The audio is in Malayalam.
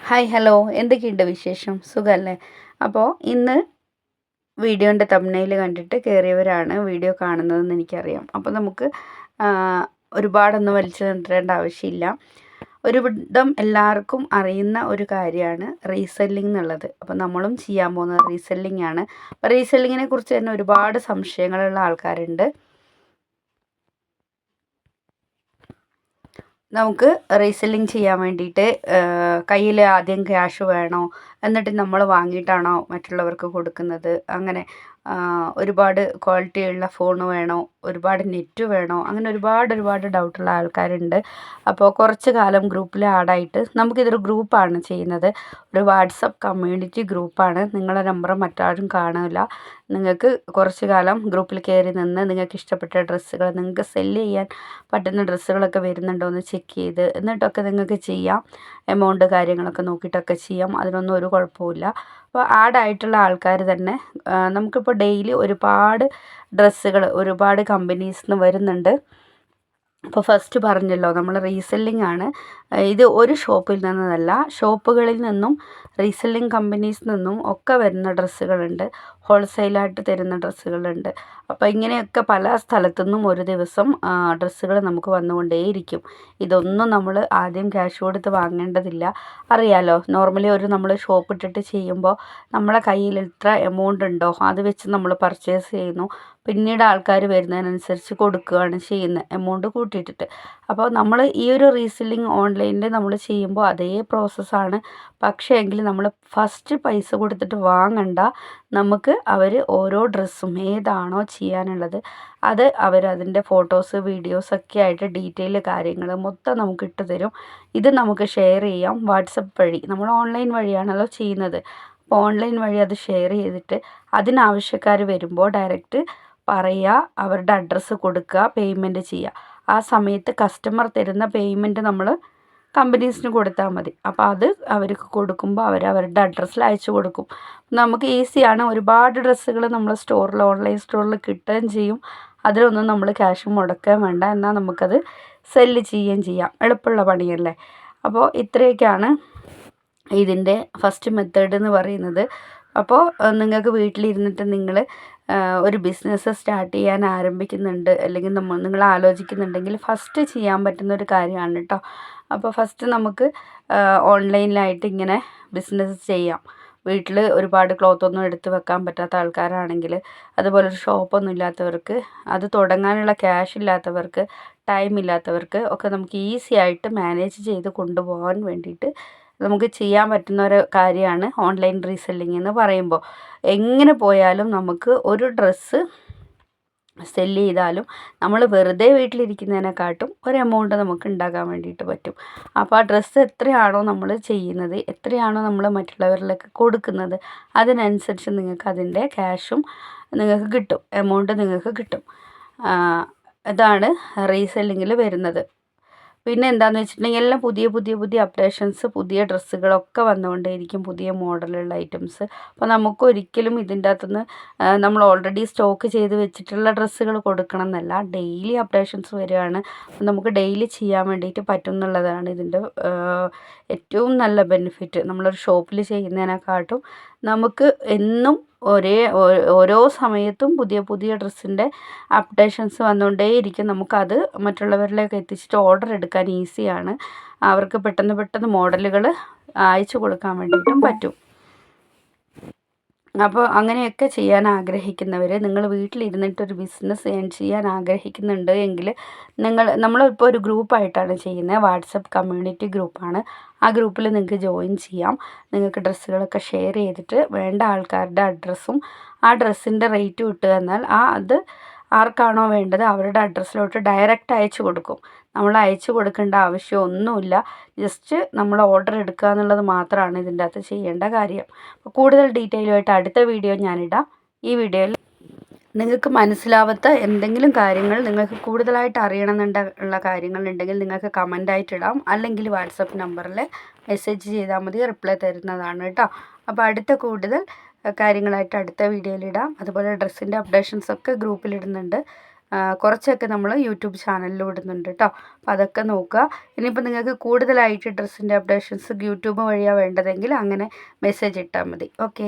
ഹായ് ഹലോ എന്തൊക്കെയുണ്ട് വിശേഷം സുഖമല്ലേ? അപ്പോൾ ഇന്ന് വീഡിയോൻ്റെ തമ്പനെയിൽ കണ്ടിട്ട് കയറിയവരാണ് വീഡിയോ കാണുന്നതെന്ന് എനിക്കറിയാം. അപ്പോൾ നമുക്ക് ആ, ഒരുപാടൊന്നും വലിച്ചു നീട്ടേണ്ട ആവശ്യമില്ല. ഒരുവിധം എല്ലാവർക്കും അറിയുന്ന ഒരു കാര്യമാണ് റീസെല്ലിംഗ് എന്നുള്ളത്. അപ്പോൾ നമ്മളും ചെയ്യാൻ പോകുന്നത് റീസെല്ലിംഗ് ആണ്. അപ്പോൾ റീസെല്ലിങ്ങിനെ കുറിച്ച് തന്നെ ഒരുപാട് സംശയങ്ങളുള്ള ആൾക്കാരുണ്ട്. നമുക്ക് റീസെല്ലിംഗ് ചെയ്യാൻ വേണ്ടിയിട്ട് കയ്യിൽ ആദ്യം ക്യാഷ് വേണോ, എന്നിട്ട് നമ്മൾ വാങ്ങിയിട്ടാണോ മറ്റുള്ളവർക്ക് കൊടുക്കുന്നത്, അങ്ങനെ ഒരുപാട് ക്വാളിറ്റിയുള്ള ഫോൺ വേണോ, ഒരുപാട് നെറ്റ് വേണോ, അങ്ങനെ ഒരുപാട് ഡൗട്ടുള്ള ആൾക്കാരുണ്ട്. അപ്പോൾ കുറച്ച് കാലം ഗ്രൂപ്പിൽ ആഡായിട്ട് നമുക്കിതൊരു ഗ്രൂപ്പാണ് ചെയ്യുന്നത്. ഒരു വാട്സപ്പ് കമ്മ്യൂണിറ്റി ഗ്രൂപ്പാണ്. നിങ്ങളുടെ നമ്പർ മറ്റാരും കാണില്ല. നിങ്ങൾക്ക് കുറച്ച് കാലം ഗ്രൂപ്പിൽ കയറി നിന്ന് നിങ്ങൾക്ക് ഇഷ്ടപ്പെട്ട ഡ്രസ്സുകൾ, നിങ്ങൾക്ക് സെല്ല് ചെയ്യാൻ പറ്റുന്ന ഡ്രസ്സുകളൊക്കെ വരുന്നുണ്ടോ എന്ന് ചെക്ക് ചെയ്ത് എന്നിട്ടൊക്കെ നിങ്ങൾക്ക് ചെയ്യാം. എമൗണ്ട് കാര്യങ്ങളൊക്കെ നോക്കിയിട്ടൊക്കെ ചെയ്യാം. അതിനൊന്നും ഒരു കുഴപ്പമില്ല. അപ്പോൾ ആഡായിട്ടുള്ള ആൾക്കാർ തന്നെ നമുക്കിപ്പോൾ ഡെയിലി ഒരുപാട് ഡ്രസ്സുകൾ ഒരുപാട് കമ്പനീസിൽ നിന്ന് വരുന്നുണ്ട്. അപ്പോൾ ഫസ്റ്റ് പറഞ്ഞല്ലോ നമ്മൾ റീസെല്ലിംഗ് ആണ്. ഇത് ഒരു ഷോപ്പിൽ നിന്നല്ല, ഷോപ്പുകളിൽ നിന്നും റീസെല്ലിംഗ് കമ്പനീസിൽ നിന്നും ഒക്കെ വരുന്ന ഡ്രസ്സുകളുണ്ട്. ഹോൾസെയിലായിട്ട് തരുന്ന ഡ്രസ്സുകളുണ്ട്. അപ്പോൾ ഇങ്ങനെയൊക്കെ പല സ്ഥലത്തു നിന്നും ഒരു ദിവസം ഡ്രസ്സുകൾ നമുക്ക് വന്നുകൊണ്ടേയിരിക്കും. ഇതൊന്നും നമ്മൾ ആദ്യം ക്യാഷ് കൊടുത്ത് വാങ്ങേണ്ടതില്ല. അറിയാലോ, നോർമലി നമ്മൾ ഷോപ്പ് ഇട്ടിട്ട് ചെയ്യുമ്പോൾ നമ്മളെ കയ്യിൽ ഇത്ര എമൗണ്ട് ഉണ്ടോ അത് വെച്ച് നമ്മൾ പർച്ചേസ് ചെയ്യുന്നു. പിന്നീട് ആൾക്കാർ വരുന്നതിനനുസരിച്ച് കൊടുക്കുകയാണ് ചെയ്യുന്നത്, എമൗണ്ട് കൂട്ടിയിട്ടിട്ട്. അപ്പോൾ നമ്മൾ ഈ ഒരു റീസെല്ലിംഗ് ഓൺലൈനിൽ നമ്മൾ ചെയ്യുമ്പോൾ അതേ പ്രോസസ്സാണ്. പക്ഷേ എങ്കിൽ നമ്മൾ ഫസ്റ്റ് പൈസ കൊടുത്തിട്ട് വാങ്ങണ്ട. നമുക്ക് അവർ ഓരോ ഡ്രസ്സും ഏതാണോ ചെയ്യാനുള്ളത് അത് അവരതിൻ്റെ ഫോട്ടോസ് വീഡിയോസൊക്കെ ആയിട്ട് ഡീറ്റെയിൽ കാര്യങ്ങൾ മൊത്തം നമുക്ക് ഇട്ട് തരും. ഇത് നമുക്ക് ഷെയർ ചെയ്യാം വാട്സപ്പ് വഴി. നമ്മൾ ഓൺലൈൻ വഴിയാണല്ലോ ചെയ്യുന്നത്. അപ്പോൾ ഓൺലൈൻ വഴി അത് ഷെയർ ചെയ്തിട്ട് അതിനാവശ്യക്കാർ വരുമ്പോൾ ഡയറക്റ്റ് പറയുക, അവരുടെ അഡ്രസ്സ് കൊടുക്കുക, പേയ്മെൻറ്റ് ചെയ്യുക. ആ സമയത്ത് കസ്റ്റമർ തരുന്ന പേയ്മെൻറ്റ് നമ്മൾ കമ്പനീസിന് കൊടുത്താൽ മതി. അപ്പോൾ അത് അവർക്ക് കൊടുക്കുമ്പോൾ അവരുടെ അഡ്രസ്സിൽ അയച്ചു കൊടുക്കും. നമുക്ക് ഈസിയാണ്. ഒരുപാട് ഡ്രസ്സുകൾ നമ്മൾ സ്റ്റോറിൽ ഓൺലൈൻ സ്റ്റോറിൽ കിട്ടുകയും ചെയ്യും. അതിലൊന്നും നമ്മൾ ക്യാഷ് മുടക്കുകയും വേണ്ട. എന്നാൽ നമുക്കത് സെല്ല് ചെയ്യുകയും ചെയ്യാം. എളുപ്പമുള്ള പണിയല്ലേ? അപ്പോൾ ഇത്രയൊക്കെയാണ് ഇതിൻ്റെ ഫസ്റ്റ് മെത്തേഡ് എന്ന് പറയുന്നത്. അപ്പോൾ നിങ്ങൾക്ക് വീട്ടിലിരുന്നിട്ട് നിങ്ങൾ ഒരു ബിസിനസ് സ്റ്റാർട്ട് ചെയ്യാൻ ആരംഭിക്കുന്നുണ്ട്, അല്ലെങ്കിൽ നിങ്ങൾ ആലോചിക്കുന്നുണ്ടെങ്കിൽ ഫസ്റ്റ് ചെയ്യാൻ പറ്റുന്ന ഒരു കാര്യമാണ് കേട്ടോ. അപ്പോൾ ഫസ്റ്റ് നമുക്ക് ഓൺലൈനിലായിട്ട് ഇങ്ങനെ ബിസിനസ് ചെയ്യാം. വീട്ടിൽ ഒരുപാട് ക്ലോത്തൊന്നും എടുത്ത് വെക്കാൻ പറ്റാത്ത ആൾക്കാരാണെങ്കിൽ, അതുപോലെ ഒരു ഷോപ്പൊന്നും ഇല്ലാത്തവർക്ക്, അത് തുടങ്ങാനുള്ള ക്യാഷ് ഇല്ലാത്തവർക്ക്, ടൈം ഇല്ലാത്തവർക്ക് ഒക്കെ നമുക്ക് ഈസി ആയിട്ട് മാനേജ് ചെയ്ത് കൊണ്ടുപോകാൻ വേണ്ടിയിട്ട് നമുക്ക് ചെയ്യാൻ പറ്റുന്ന ഒരു കാര്യമാണ് ഓൺലൈൻ റീസെല്ലിംഗ് എന്ന് പറയുമ്പോൾ. എങ്ങനെ പോയാലും നമുക്ക് ഒരു ഡ്രസ്സ് സെല്ല് ചെയ്താലും നമ്മൾ വെറുതെ വീട്ടിലിരിക്കുന്നതിനെക്കാട്ടും ഒരു എമൗണ്ട് നമുക്ക് ഉണ്ടാക്കാൻ വേണ്ടിയിട്ട് പറ്റും. അപ്പോൾ ആ ഡ്രസ്സ് എത്രയാണോ നമ്മൾ ചെയ്യുന്നത്, എത്രയാണോ നമ്മൾ മറ്റുള്ളവരിലേക്ക് കൊടുക്കുന്നത്, അതിനനുസരിച്ച് നിങ്ങൾക്ക് അതിൻ്റെ ക്യാഷും നിങ്ങൾക്ക് കിട്ടും, എമൗണ്ട് നിങ്ങൾക്ക് കിട്ടും. ഇതാണ് റീസെല്ലിങ്ങിൽ വരുന്നത്. പിന്നെ എന്താണെന്ന് വെച്ചിട്ടുണ്ടെങ്കിൽ എല്ലാം പുതിയ അപ്ഡേഷൻസ്, പുതിയ ഡ്രസ്സുകളൊക്കെ വന്നുകൊണ്ടേയിരിക്കും, പുതിയ മോഡലുള്ള ഐറ്റംസ്. അപ്പോൾ നമുക്ക് ഒരിക്കലും ഇതിൻ്റെ അകത്തുനിന്ന് നമ്മൾ ഓൾറെഡി സ്റ്റോക്ക് ചെയ്ത് വെച്ചിട്ടുള്ള ഡ്രസ്സുകൾ കൊടുക്കണം എന്നല്ല. ഡെയിലി അപ്ഡേഷൻസ് വരികയാണ്. നമുക്ക് ഡെയിലി ചെയ്യാൻ വേണ്ടിയിട്ട് പറ്റും എന്നുള്ളതാണ് ഇതിൻ്റെ ഏറ്റവും നല്ല ബെനിഫിറ്റ്. നമ്മളൊരു ഷോപ്പിൽ ചെയ്യുന്നതിനെക്കാട്ടും നമുക്ക് എന്നും ഓരോ സമയത്തും പുതിയ ഡ്രസ്സിൻ്റെ അപ്ഡേഷൻസ് വന്നുകൊണ്ടേയിരിക്കും. നമുക്കത് മറ്റുള്ളവരിലേക്ക് എത്തിച്ചിട്ട് ഓർഡർ എടുക്കാൻ ഈസിയാണ്. അവർക്ക് പെട്ടെന്ന് മോഡലുകൾ അയച്ചു കൊടുക്കാൻ വേണ്ടിയിട്ടും പറ്റും. അപ്പോൾ അങ്ങനെയൊക്കെ ചെയ്യാൻ ആഗ്രഹിക്കുന്നവർ, നിങ്ങൾ വീട്ടിലിരുന്നിട്ടൊരു ബിസിനസ് ചെയ്യാൻ ആഗ്രഹിക്കുന്നുണ്ട് എങ്കിൽ നമ്മളിപ്പോൾ ഒരു ഗ്രൂപ്പായിട്ടാണ് ചെയ്യുന്നത്. വാട്സപ്പ് കമ്മ്യൂണിറ്റി ഗ്രൂപ്പാണ്. ആ ഗ്രൂപ്പിൽ നിങ്ങൾക്ക് ജോയിൻ ചെയ്യാം. നിങ്ങൾക്ക് ഡ്രസ്സുകളൊക്കെ ഷെയർ ചെയ്തിട്ട് വേണ്ട ആൾക്കാരുടെ അഡ്രസ്സും ആ ഡ്രസ്സിൻ്റെ റേറ്റും ഇട്ട് തന്നാൽ അത് ആർക്കാണോ വേണ്ടത് അവരുടെ അഡ്രസ്സിലോട്ട് ഡയറക്റ്റ് അയച്ചു കൊടുക്കും. നമ്മൾ അയച്ചു കൊടുക്കേണ്ട ആവശ്യമൊന്നുമില്ല. ജസ്റ്റ് നമ്മൾ ഓർഡർ എടുക്കുക എന്നുള്ളത് മാത്രമാണ് ഇതിൻ്റെ അകത്ത് ചെയ്യേണ്ട കാര്യം. അപ്പോൾ കൂടുതൽ ഡീറ്റെയിലുമായിട്ട് അടുത്ത വീഡിയോ ഞാനിടാം. ഈ വീഡിയോയിൽ നിങ്ങൾക്ക് മനസ്സിലാവാത്ത എന്തെങ്കിലും കാര്യങ്ങൾ, നിങ്ങൾക്ക് കൂടുതലായിട്ട് അറിയണമെന്നുള്ള കാര്യങ്ങളുണ്ടെങ്കിൽ നിങ്ങൾക്ക് കമൻ്റായിട്ട് ഇടാം, അല്ലെങ്കിൽ വാട്സപ്പ് നമ്പറിൽ മെസ്സേജ് ചെയ്താൽ മതി, റിപ്ലൈ തരുന്നതാണ് കേട്ടോ. അപ്പോൾ അടുത്ത കൂടുതൽ കാര്യങ്ങളായിട്ട് അടുത്ത വീഡിയോയിലിടാം. അതുപോലെ ഡ്രസ്സിൻ്റെ അപ്ഡേഷൻസൊക്കെ ഗ്രൂപ്പിലിടുന്നുണ്ട്. കുറച്ചൊക്കെ നമ്മൾ യൂട്യൂബ് ചാനലിലും ഇടുന്നുണ്ട് കേട്ടോ. അപ്പോൾ അതൊക്കെ നോക്കുക. ഇനിയിപ്പോൾ നിങ്ങൾക്ക് കൂടുതലായിട്ട് ഡ്രസ്സിൻ്റെ അപ്ഡേഷൻസ് യൂട്യൂബ് വഴിയാണ് വേണ്ടതെങ്കിൽ അങ്ങനെ മെസ്സേജ് ഇട്ടാൽ മതി. ഓക്കെ.